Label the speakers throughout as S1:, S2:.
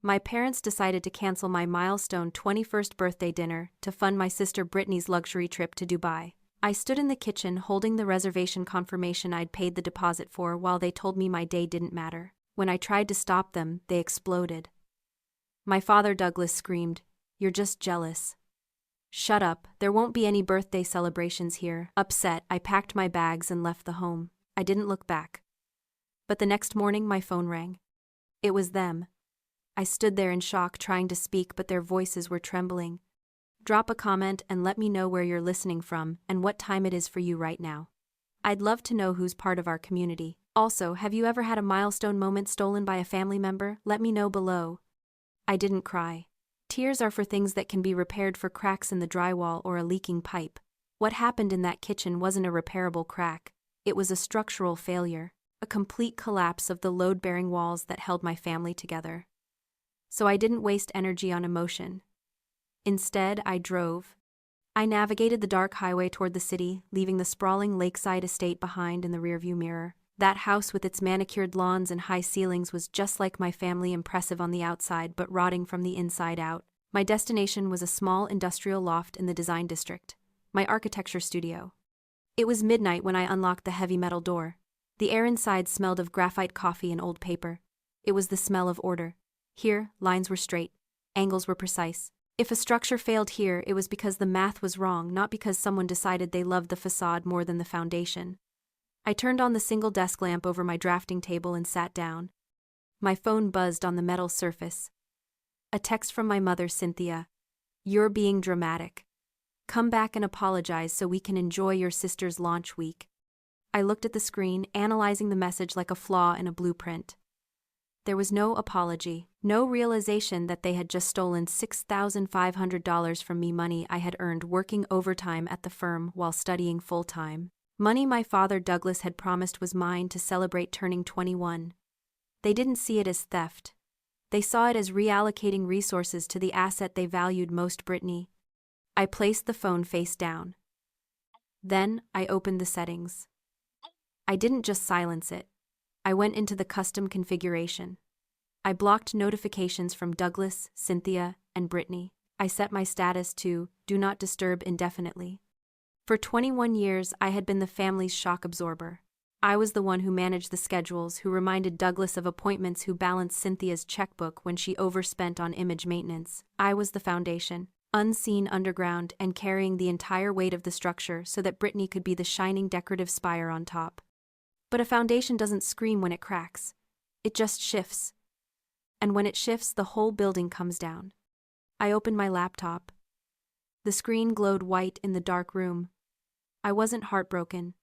S1: My parents decided to cancel my milestone 21st birthday dinner to fund my sister Brittany's luxury trip to Dubai. I stood in the kitchen holding the reservation confirmation I'd paid the deposit for while they told me my day didn't matter. When I tried to stop them, they exploded. My father Douglas screamed, "You're just jealous." "Shut up, there won't be any birthday celebrations here." Upset, I packed my bags and left the home. I didn't look back. But the next morning my phone rang. It was them. I stood there in shock trying to speak, but their voices were trembling. "Drop a comment and let me know where you're listening from and what time it is for you right now. I'd love to know who's part of our community. Also, have you ever had a milestone moment stolen by a family member? Let me know below." I didn't cry. Tears are for things that can be repaired, for cracks in the drywall or a leaking pipe. What happened in that kitchen wasn't a repairable crack. It was a structural failure, a complete collapse of the load-bearing walls that held my family together. So I didn't waste energy on emotion. Instead, I drove. I navigated the dark highway toward the city, leaving the sprawling lakeside estate behind in the rearview mirror. That house with its manicured lawns and high ceilings was just like my family, impressive on the outside but rotting from the inside out. My destination was a small industrial loft in the design district, my architecture studio. It was midnight when I unlocked the heavy metal door. The air inside smelled of graphite coffee and old paper. It was the smell of order. Here, lines were straight, angles were precise. If a structure failed here, it was because the math was wrong, not because someone decided they loved the facade more than the foundation. I turned on the single desk lamp over my drafting table and sat down. My phone buzzed on the metal surface. A text from my mother, "Cynthia. You're being dramatic. Come back and apologize so we can enjoy your sister's launch week." I looked at the screen, analyzing the message like a flaw in a blueprint. There was no apology, no realization that they had just stolen $6,500 from me, money I had earned working overtime at the firm while studying full-time. Money my father Douglas had promised was mine to celebrate turning 21. They didn't see it as theft. They saw it as reallocating resources to the asset they valued most, Brittany. I placed the phone face down. Then I opened the settings. I didn't just silence it. I went into the custom configuration. I blocked notifications from Douglas, Cynthia, and Brittany. I set my status to "Do Not Disturb" indefinitely. For 21 years, I had been the family's shock absorber. I was the one who managed the schedules, who reminded Douglas of appointments, who balanced Cynthia's checkbook when she overspent on image maintenance. I was the foundation, unseen underground and carrying the entire weight of the structure so that Brittany could be the shining decorative spire on top. But a foundation doesn't scream when it cracks. It just shifts. And when it shifts, the whole building comes down. I opened my laptop. The screen glowed white in the dark room. I wasn't heartbroken.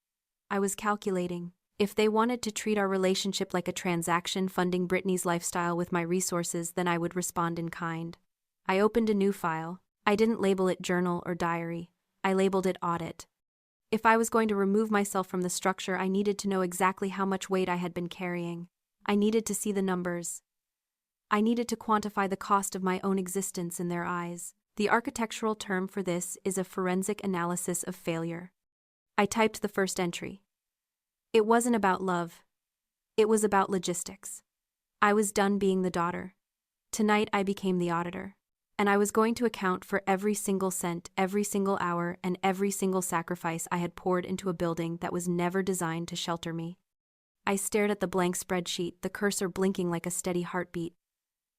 S1: I was calculating. If they wanted to treat our relationship like a transaction, funding Brittany's lifestyle with my resources, then I would respond in kind. I opened a new file. I didn't label it journal or diary. I labeled it audit. If I was going to remove myself from the structure, I needed to know exactly how much weight I had been carrying. I needed to see the numbers. I needed to quantify the cost of my own existence in their eyes. The architectural term for this is a forensic analysis of failure. I typed the first entry. It wasn't about love. It was about logistics. I was done being the daughter. Tonight I became the auditor. And I was going to account for every single cent, every single hour, and every single sacrifice I had poured into a building that was never designed to shelter me. I stared at the blank spreadsheet, the cursor blinking like a steady heartbeat.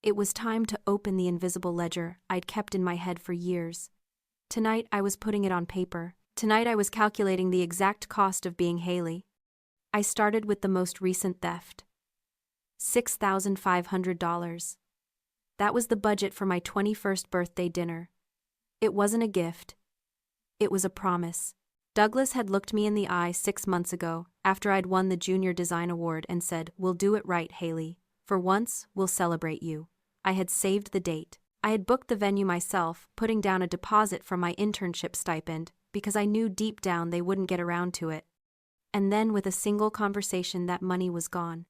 S1: It was time to open the invisible ledger I'd kept in my head for years. Tonight I was putting it on paper. Tonight I was calculating the exact cost of being Haley. I started with the most recent theft. $6,500. That was the budget for my 21st birthday dinner. It wasn't a gift. It was a promise. Douglas had looked me in the eye 6 months ago, after I'd won the Junior Design Award, and said, "We'll do it right, Haley. For once, we'll celebrate you." I had saved the date. I had booked the venue myself, putting down a deposit from my internship stipend, because I knew deep down they wouldn't get around to it. And then with a single conversation, that money was gone.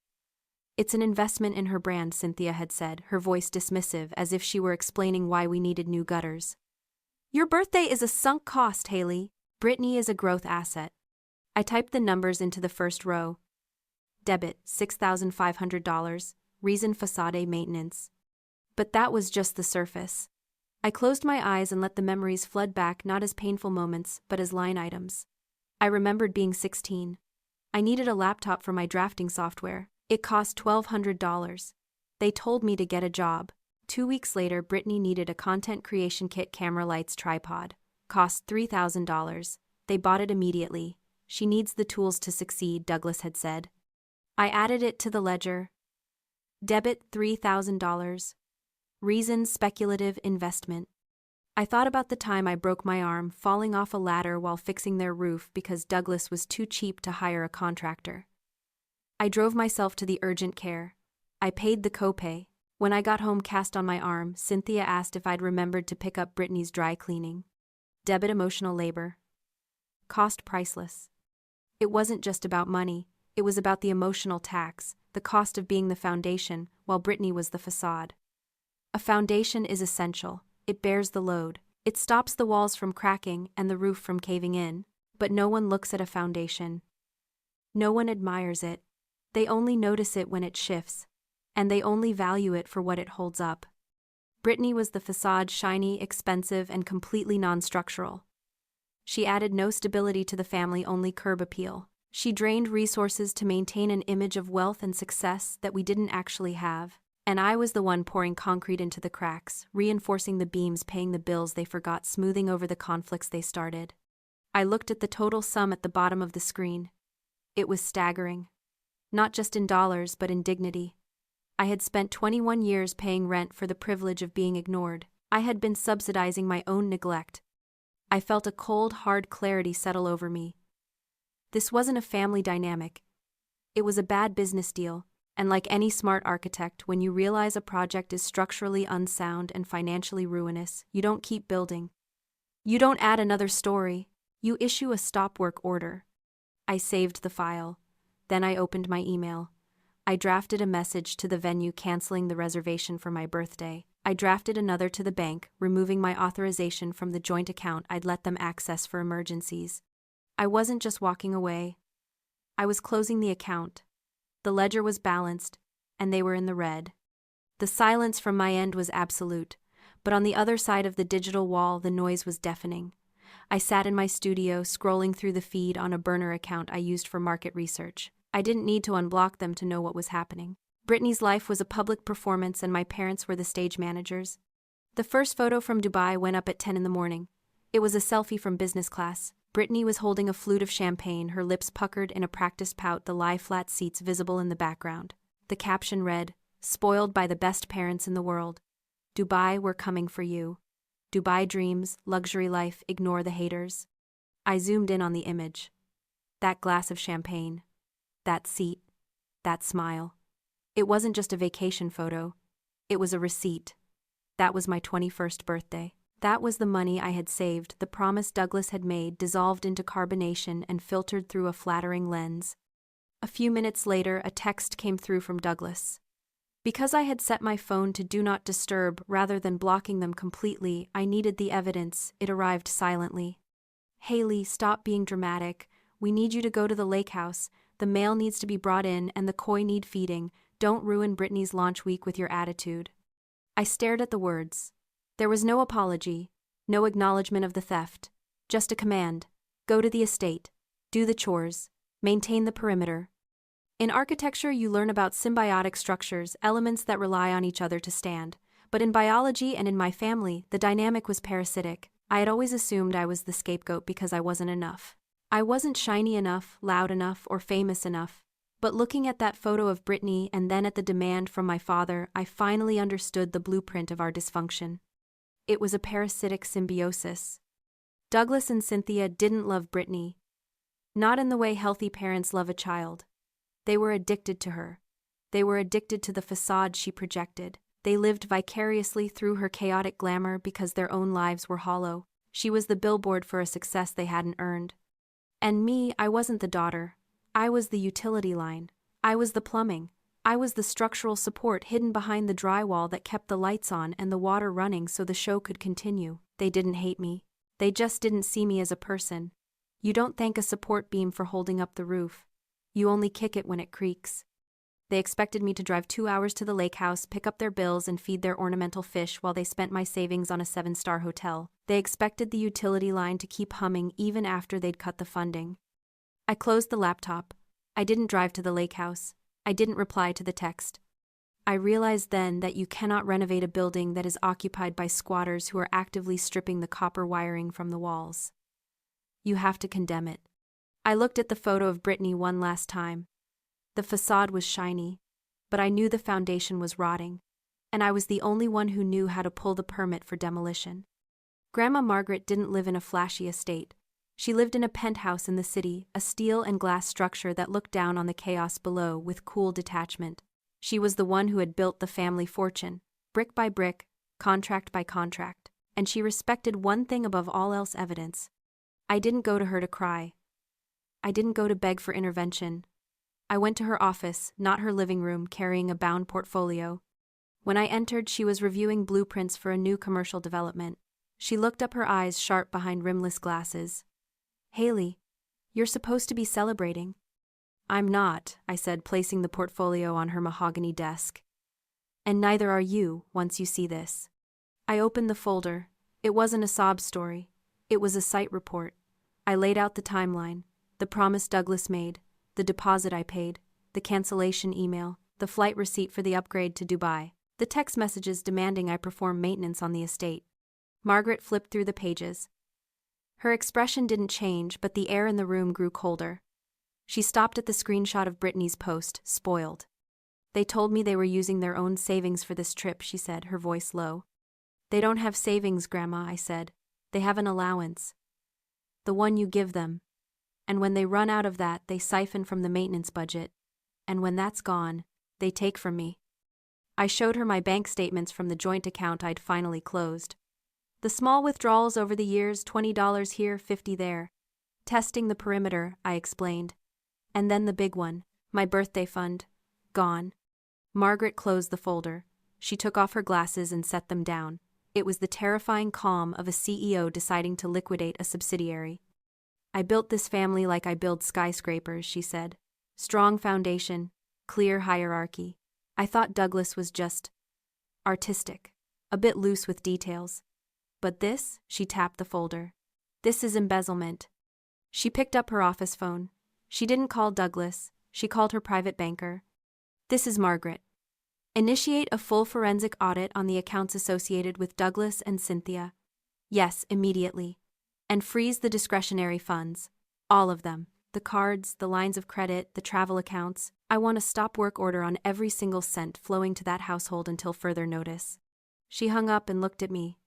S1: "It's an investment in her brand," Cynthia had said, her voice dismissive, as if she were explaining why we needed new gutters. "Your birthday is a sunk cost, Haley. Brittany is a growth asset." I typed the numbers into the first row. Debit, $6,500. Reason, facade maintenance. But that was just the surface. I closed my eyes and let the memories flood back, not as painful moments, but as line items. I remembered being 16. I needed a laptop for my drafting software. It cost $1,200. They told me to get a job. 2 weeks later, Brittany needed a content creation kit, camera, lights, tripod. Cost $3,000. They bought it immediately. She needs the tools to succeed, Douglas had said. I added it to the ledger. Debit $3,000. Reason: speculative investment. I thought about the time I broke my arm falling off a ladder while fixing their roof because Douglas was too cheap to hire a contractor. I drove myself to the urgent care. I paid the copay. When I got home, cast on my arm, Cynthia asked if I'd remembered to pick up Brittany's dry cleaning. Debit: emotional labor. Cost: priceless. It wasn't just about money, it was about the emotional tax, the cost of being the foundation, while Brittany was the facade. A foundation is essential. It bears the load. It stops the walls from cracking and the roof from caving in. But no one looks at a foundation. No one admires it. They only notice it when it shifts. And they only value it for what it holds up. Brittany was the facade, shiny, expensive, and completely non-structural. She added no stability to the family, only curb appeal. She drained resources to maintain an image of wealth and success that we didn't actually have. And I was the one pouring concrete into the cracks, reinforcing the beams, paying the bills they forgot, smoothing over the conflicts they started. I looked at the total sum at the bottom of the screen. It was staggering. Not just in dollars, but in dignity. I had spent 21 years paying rent for the privilege of being ignored. I had been subsidizing my own neglect. I felt a cold, hard clarity settle over me. This wasn't a family dynamic. It was a bad business deal. And like any smart architect, when you realize a project is structurally unsound and financially ruinous, you don't keep building. You don't add another story. You issue a stop work order. I saved the file. Then I opened my email. I drafted a message to the venue canceling the reservation for my birthday. I drafted another to the bank, removing my authorization from the joint account I'd let them access for emergencies. I wasn't just walking away. I was closing the account. The ledger was balanced, and they were in the red. The silence from my end was absolute, but on the other side of the digital wall the noise was deafening. I sat in my studio, scrolling through the feed on a burner account I used for market research. I didn't need to unblock them to know what was happening. Brittany's life was a public performance and my parents were the stage managers. The first photo from Dubai went up at 10 in the morning. It was a selfie from business class. Brittany was holding a flute of champagne, her lips puckered in a practiced pout, the lie-flat seats visible in the background. The caption read, "Spoiled by the best parents in the world. Dubai, we're coming for you. Dubai dreams, luxury life, ignore the haters." I zoomed in on the image. That glass of champagne. That seat. That smile. It wasn't just a vacation photo. It was a receipt. That was my 21st birthday. That was the money I had saved, the promise Douglas had made, dissolved into carbonation and filtered through a flattering lens. A few minutes later, a text came through from Douglas. Because I had set my phone to do not disturb rather than blocking them completely, I needed the evidence. It arrived silently. "Haley, stop being dramatic. We need you to go to the lake house. The mail needs to be brought in and the koi need feeding. Don't ruin Brittany's launch week with your attitude." I stared at the words. There was no apology, no acknowledgement of the theft, just a command. Go to the estate, do the chores, maintain the perimeter. In architecture, you learn about symbiotic structures, elements that rely on each other to stand. But in biology and in my family, the dynamic was parasitic. I had always assumed I was the scapegoat because I wasn't enough. I wasn't shiny enough, loud enough, or famous enough. But looking at that photo of Brittany and then at the demand from my father, I finally understood the blueprint of our dysfunction. It was a parasitic symbiosis. Douglas and Cynthia didn't love Brittany. Not in the way healthy parents love a child. They were addicted to her. They were addicted to the facade she projected. They lived vicariously through her chaotic glamour because their own lives were hollow. She was the billboard for a success they hadn't earned. And me, I wasn't the daughter. I was the utility line. I was the plumbing. I was the structural support hidden behind the drywall that kept the lights on and the water running so the show could continue. They didn't hate me. They just didn't see me as a person. You don't thank a support beam for holding up the roof. You only kick it when it creaks. They expected me to drive 2 hours to the lake house, pick up their bills, and feed their ornamental fish while they spent my savings on a 7-star hotel. They expected the utility line to keep humming even after they'd cut the funding. I closed the laptop. I didn't drive to the lake house. I didn't reply to the text. I realized then that you cannot renovate a building that is occupied by squatters who are actively stripping the copper wiring from the walls. You have to condemn it. I looked at the photo of Brittany one last time. The facade was shiny, but I knew the foundation was rotting, and I was the only one who knew how to pull the permit for demolition. Grandma Margaret didn't live in a flashy estate. She lived in a penthouse in the city, a steel and glass structure that looked down on the chaos below with cool detachment. She was the one who had built the family fortune, brick by brick, contract by contract, and she respected one thing above all else: evidence. I didn't go to her to cry. I didn't go to beg for intervention. I went to her office, not her living room, carrying a bound portfolio. When I entered, she was reviewing blueprints for a new commercial development. She looked up, her eyes sharp behind rimless glasses. "Haley, you're supposed to be celebrating." "I'm not," I said, placing the portfolio on her mahogany desk. "And neither are you, once you see this." I opened the folder. It wasn't a sob story. It was a site report. I laid out the timeline, the promise Douglas made, the deposit I paid, the cancellation email, the flight receipt for the upgrade to Dubai, the text messages demanding I perform maintenance on the estate. Margaret flipped through the pages. Her expression didn't change, but the air in the room grew colder. She stopped at the screenshot of Brittany's post, spoiled. "They told me they were using their own savings for this trip," she said, her voice low. "They don't have savings, Grandma," I said. "They have an allowance. The one you give them. And when they run out of that, they siphon from the maintenance budget. And when that's gone, they take from me." I showed her my bank statements from the joint account I'd finally closed. The small withdrawals over the years, $20 here, $50 there. Testing the perimeter, I explained. And then the big one, my birthday fund. Gone. Margaret closed the folder. She took off her glasses and set them down. It was the terrifying calm of a CEO deciding to liquidate a subsidiary. "I built this family like I build skyscrapers," she said. "Strong foundation, clear hierarchy. I thought Douglas was just artistic, a bit loose with details. But this," she tapped the folder. "This is embezzlement." She picked up her office phone. She didn't call Douglas, she called her private banker. "This is Margaret. Initiate a full forensic audit on the accounts associated with Douglas and Cynthia. Yes, immediately. And freeze the discretionary funds. All of them. The cards, the lines of credit, the travel accounts. I want a stop work order on every single cent flowing to that household until further notice." She hung up and looked at me.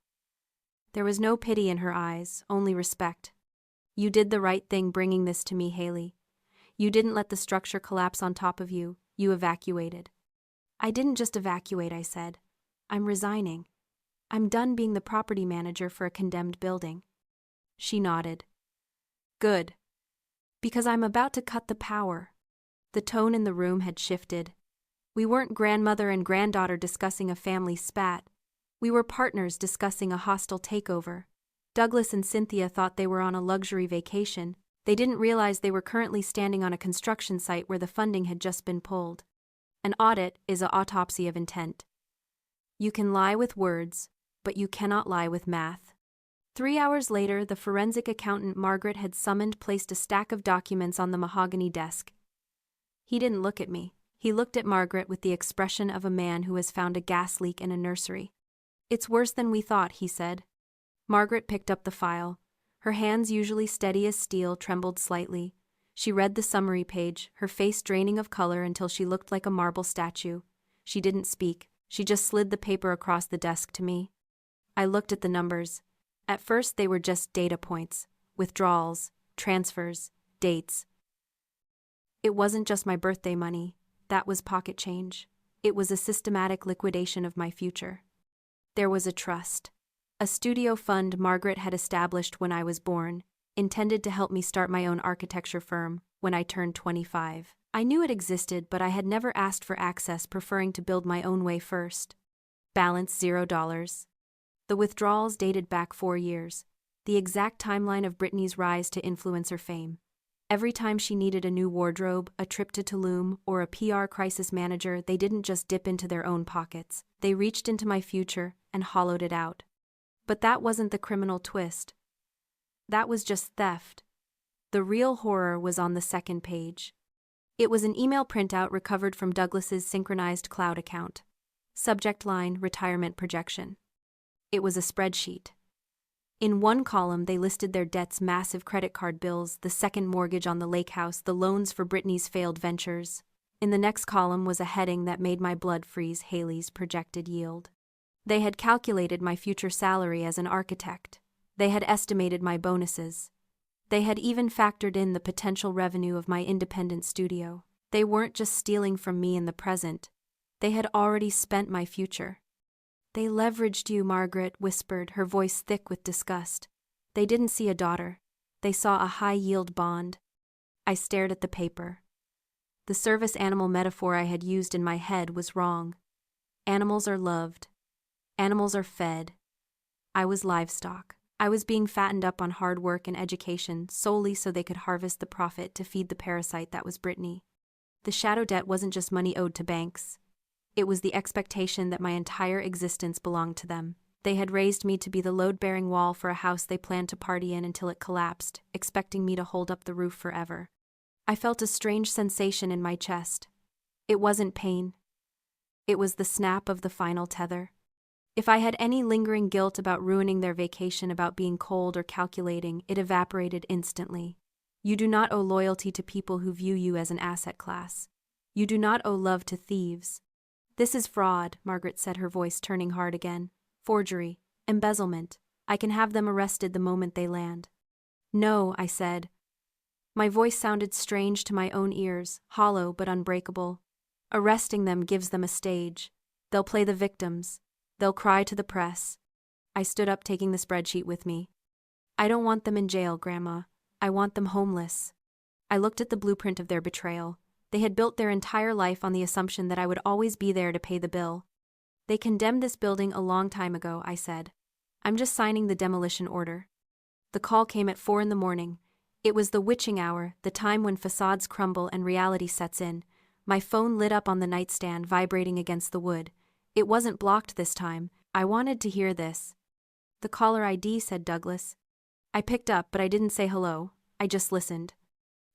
S1: There was no pity in her eyes, only respect. "You did the right thing bringing this to me, Haley. You didn't let the structure collapse on top of you, you evacuated." "I didn't just evacuate," I said. "I'm resigning. I'm done being the property manager for a condemned building." She nodded. "Good. Because I'm about to cut the power." The tone in the room had shifted. We weren't grandmother and granddaughter discussing a family spat. We were partners discussing a hostile takeover. Douglas and Cynthia thought they were on a luxury vacation. They didn't realize they were currently standing on a construction site where the funding had just been pulled. An audit is an autopsy of intent. You can lie with words, but you cannot lie with math. 3 hours later, the forensic accountant Margaret had summoned placed a stack of documents on the mahogany desk. He didn't look at me. He looked at Margaret with the expression of a man who has found a gas leak in a nursery. "It's worse than we thought," he said. Margaret picked up the file. Her hands, usually steady as steel, trembled slightly. She read the summary page, her face draining of color until she looked like a marble statue. She didn't speak. She just slid the paper across the desk to me. I looked at the numbers. At first they were just data points. Withdrawals, transfers, dates. It wasn't just my birthday money. That was pocket change. It was a systematic liquidation of my future. There was a trust. A studio fund Margaret had established when I was born, intended to help me start my own architecture firm when I turned 25. I knew it existed, but I had never asked for access, preferring to build my own way first. Balance $0. The withdrawals dated back 4 years, the exact timeline of Brittany's rise to influencer fame. Every time she needed a new wardrobe, a trip to Tulum, or a PR crisis manager, they didn't just dip into their own pockets. They reached into my future and hollowed it out. But that wasn't the criminal twist. That was just theft. The real horror was on the second page. It was an email printout recovered from Douglas's synchronized cloud account. Subject line, retirement projection. It was a spreadsheet. In one column, they listed their debts, massive credit card bills, the second mortgage on the lake house, the loans for Brittany's failed ventures. In the next column was a heading that made my blood freeze: Haley's projected yield. They had calculated my future salary as an architect. They had estimated my bonuses. They had even factored in the potential revenue of my independent studio. They weren't just stealing from me in the present. They had already spent my future. They leveraged you, Margaret whispered, her voice thick with disgust. They didn't see a daughter. They saw a high-yield bond. I stared at the paper. The service animal metaphor I had used in my head was wrong. Animals are loved. Animals are fed. I was livestock. I was being fattened up on hard work and education solely so they could harvest the profit to feed the parasite that was Brittany. The shadow debt wasn't just money owed to banks. It was the expectation that my entire existence belonged to them. They had raised me to be the load-bearing wall for a house they planned to party in until it collapsed, expecting me to hold up the roof forever. I felt a strange sensation in my chest. It wasn't pain. It was the snap of the final tether. If I had any lingering guilt about ruining their vacation, about being cold or calculating, it evaporated instantly. You do not owe loyalty to people who view you as an asset class. You do not owe love to thieves. This is fraud, Margaret said, her voice turning hard again. Forgery. Embezzlement. I can have them arrested the moment they land. No, I said. My voice sounded strange to my own ears, hollow but unbreakable. Arresting them gives them a stage. They'll play the victims. They'll cry to the press. I stood up, taking the spreadsheet with me. I don't want them in jail, Grandma. I want them homeless. I looked at the blueprint of their betrayal. They had built their entire life on the assumption that I would always be there to pay the bill. They condemned this building a long time ago, I said. I'm just signing the demolition order. The call came at 4 a.m. It was the witching hour, the time when facades crumble and reality sets in. My phone lit up on the nightstand, vibrating against the wood. It wasn't blocked this time. I wanted to hear this. The caller ID, said Douglas. I picked up, but I didn't say hello. I just listened.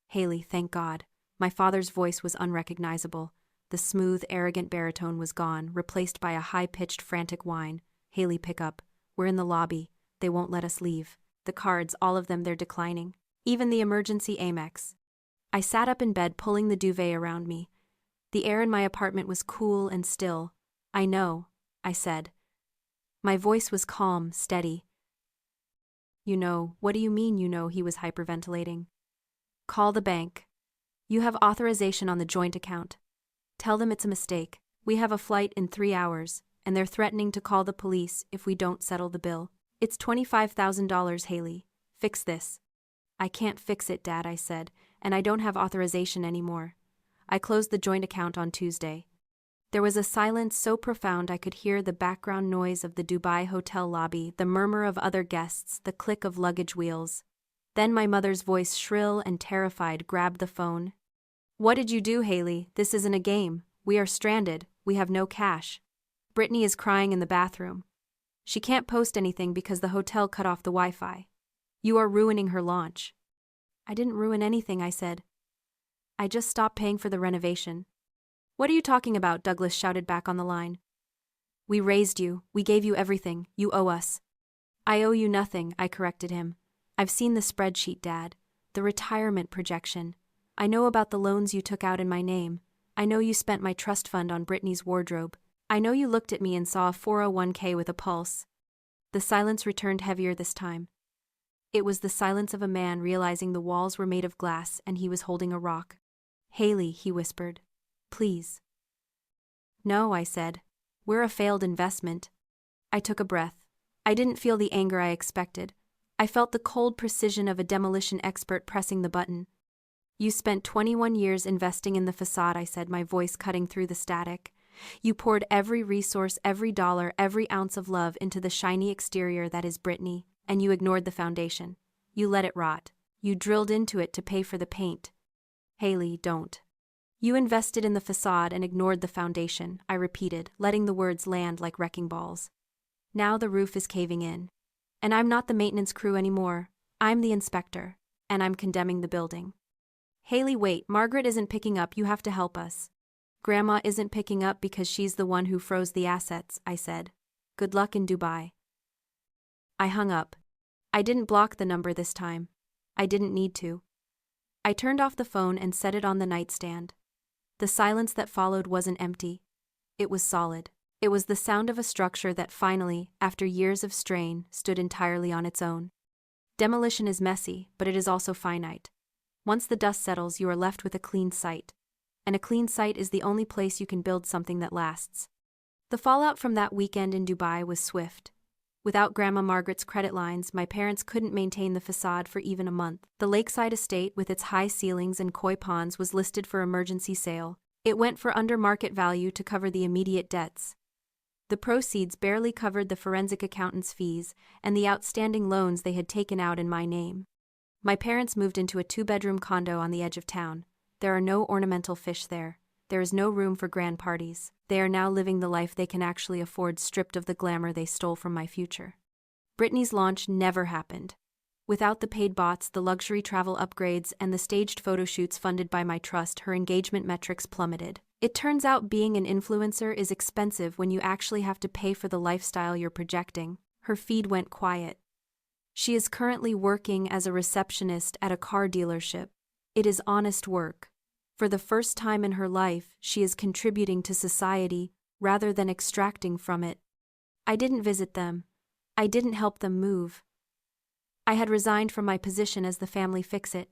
S1: Haley, thank God. My father's voice was unrecognizable. The smooth, arrogant baritone was gone, replaced by a high-pitched, frantic whine. Haley, pick up. We're in the lobby. They won't let us leave. The cards, all of them, they're declining. Even the emergency Amex. I sat up in bed, pulling the duvet around me. The air in my apartment was cool and still. I know, I said. My voice was calm, steady. You know, what do you mean you know? He was hyperventilating. Call the bank. You have authorization on the joint account. Tell them it's a mistake. We have a flight in 3 hours, and they're threatening to call the police if we don't settle the bill. It's $25,000, Haley. Fix this. I can't fix it, Dad, I said, and I don't have authorization anymore. I closed the joint account on Tuesday. There was a silence so profound I could hear the background noise of the Dubai hotel lobby, the murmur of other guests, the click of luggage wheels. Then my mother's voice, shrill and terrified, grabbed the phone. What did you do, Haley? This isn't a game. We are stranded. We have no cash. Brittany is crying in the bathroom. She can't post anything because the hotel cut off the Wi-Fi. You are ruining her launch. I didn't ruin anything, I said. I just stopped paying for the renovation. What are you talking about? Douglas shouted back on the line. We raised you. We gave you everything. You owe us. I owe you nothing, I corrected him. I've seen the spreadsheet, Dad. The retirement projection. I know about the loans you took out in my name. I know you spent my trust fund on Brittany's wardrobe. I know you looked at me and saw a 401k with a pulse. The silence returned heavier this time. It was the silence of a man realizing the walls were made of glass and he was holding a rock. Haley, he whispered. Please. No, I said. We're a failed investment. I took a breath. I didn't feel the anger I expected. I felt the cold precision of a demolition expert pressing the button. You spent 21 years investing in the facade, I said, my voice cutting through the static. You poured every resource, every dollar, every ounce of love into the shiny exterior that is Brittany, and you ignored the foundation. You let it rot. You drilled into it to pay for the paint. Haley, don't. You invested in the facade and ignored the foundation, I repeated, letting the words land like wrecking balls. Now the roof is caving in. And I'm not the maintenance crew anymore. I'm the inspector. And I'm condemning the building. Haley, wait, Margaret isn't picking up, you have to help us. Grandma isn't picking up because she's the one who froze the assets, I said. Good luck in Dubai. I hung up. I didn't block the number this time. I didn't need to. I turned off the phone and set it on the nightstand. The silence that followed wasn't empty. It was solid. It was the sound of a structure that finally, after years of strain, stood entirely on its own. Demolition is messy, but it is also finite. Once the dust settles, you are left with a clean site. And a clean site is the only place you can build something that lasts. The fallout from that weekend in Dubai was swift. Without Grandma Margaret's credit lines, my parents couldn't maintain the facade for even a month. The lakeside estate, with its high ceilings and koi ponds, was listed for emergency sale. It went for under market value to cover the immediate debts. The proceeds barely covered the forensic accountant's fees and the outstanding loans they had taken out in my name. My parents moved into a 2-bedroom condo on the edge of town. There are no ornamental fish there. There is no room for grand parties. They are now living the life they can actually afford, stripped of the glamour they stole from my future. Brittany's launch never happened. Without the paid bots, the luxury travel upgrades, and the staged photo shoots funded by my trust, her engagement metrics plummeted. It turns out being an influencer is expensive when you actually have to pay for the lifestyle you're projecting. Her feed went quiet. She is currently working as a receptionist at a car dealership. It is honest work. For the first time in her life, she is contributing to society rather than extracting from it. I didn't visit them. I didn't help them move. I had resigned from my position as the family fix-it.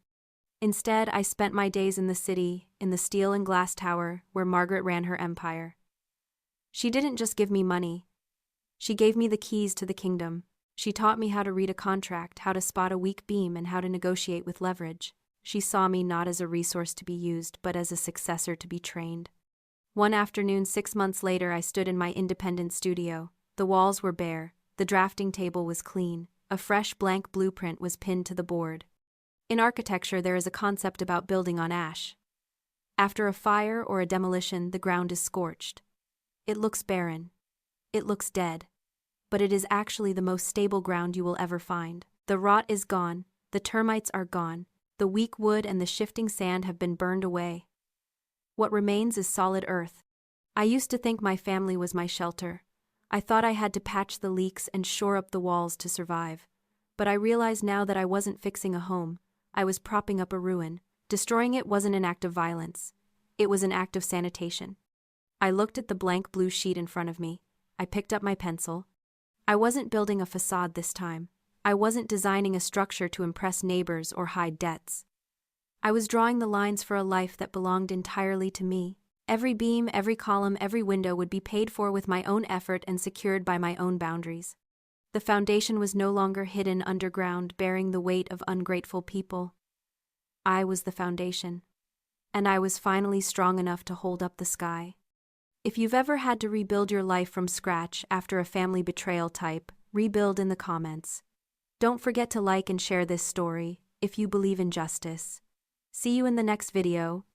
S1: Instead, I spent my days in the city, in the steel and glass tower where Margaret ran her empire. She didn't just give me money. She gave me the keys to the kingdom. She taught me how to read a contract, how to spot a weak beam, and how to negotiate with leverage. She saw me not as a resource to be used, but as a successor to be trained. One afternoon 6 months later, I stood in my independent studio. The walls were bare. The drafting table was clean. A fresh blank blueprint was pinned to the board. In architecture, there is a concept about building on ash. After a fire or a demolition, the ground is scorched. It looks barren. It looks dead. But it is actually the most stable ground you will ever find. The rot is gone. The termites are gone. The weak wood and the shifting sand have been burned away. What remains is solid earth. I used to think my family was my shelter. I thought I had to patch the leaks and shore up the walls to survive. But I realize now that I wasn't fixing a home. I was propping up a ruin. Destroying it wasn't an act of violence. It was an act of sanitation. I looked at the blank blue sheet in front of me. I picked up my pencil. I wasn't building a facade this time. I wasn't designing a structure to impress neighbors or hide debts. I was drawing the lines for a life that belonged entirely to me. Every beam, every column, every window would be paid for with my own effort and secured by my own boundaries. The foundation was no longer hidden underground, bearing the weight of ungrateful people. I was the foundation. And I was finally strong enough to hold up the sky. If you've ever had to rebuild your life from scratch after a family betrayal, type rebuild in the comments. Don't forget to like and share this story if you believe in justice. See you in the next video.